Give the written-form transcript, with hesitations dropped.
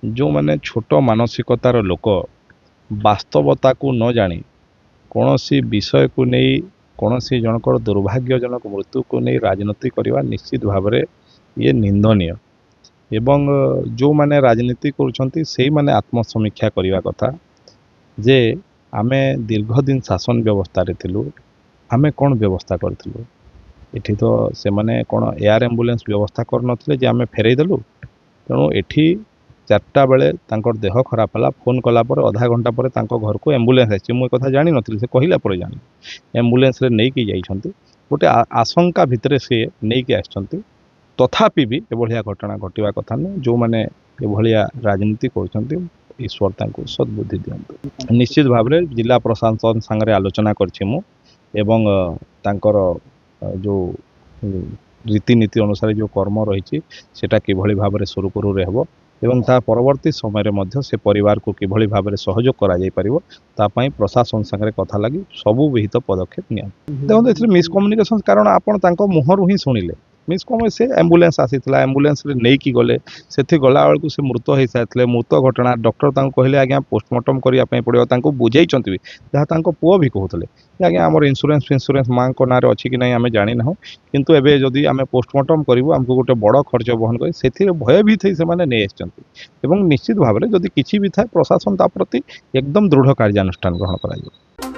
जो मैंने छोट मानसिकतार लोक वास्तवता को न जानी कौन सी विषय को नहीं कौन सी जनकर दुर्भाग्यजनक मृत्यु को नहीं राजनीति करवा निश्चित भाव में ये निंदनीय एवं जो मैंने राजनीति करुँच से मैंने आत्मसमीक्षा करने कथा जे आमे दीर्घ दिन शासन व्यवस्था थिलु आमे कौन व्यवस्था करूँ एठी तो से मैंने कौन एयर एम्बुलेंस व्यवस्था करनथिले जे आमे फेरईदेलु तेणु एठी 4टा बेले तांकर देह खराब है फोन कला अधा घंटा पर घर को एम्बुलेंस आसी मुझे कथा जानी नी से कहला जानी एम्बुलेंस रे नहीं कि जाइछंती गोटे आशंका भितर सी नहीं कि आछंती तथापि भी एभलिया घटना घटवा कथा नहीं जो मैंने एभलिया राजनीति करछंती ईश्वर तांको सद्बुद्धि दियंतु निश्चित भाव में जिला प्रशासन संगे आलोचना करछि मु एवं तांकर जो रीतिनीति अनुसार जो कर्म रही सेटा किभली भाव में सुरुखुरु हेबो एवं ता परवर्ती समय रे से परिवार को किभली भाव में सहयोग करा जाय परिबो तापाई प्रशासन संगे कथा लगी सबु विहित पदक्षेप निया देखो एथि मिसकम्युनिकेशन कारण आपण तांको मुहरु ही सुनिले मिसकम से एम्बुलेंस आसीथिला एम्बुलेंस रे नै कि गले सेथि गला बेलू से मृत हो सारे मृत घटना डॉक्टर कहले आज्ञा पोस्टमार्टम करने पड़ो बुझे भी जहाँ तांको पुओ भी कहते आज्ञा आम इन्सुरेंस माँ को ना अच्छी कि नहीं आम जानी ना किंतु एबे जदि आम पोस्टमार्टम करूँ आमको गोटे बड़ खर्च बहन कर से भयभीत से नहीं आसछंती निश्चित भाव में जदि किसी भी थाए प्रशासन ता प्रति एकदम दृढ़ कार्यानुष्ठान ग्रहण करा।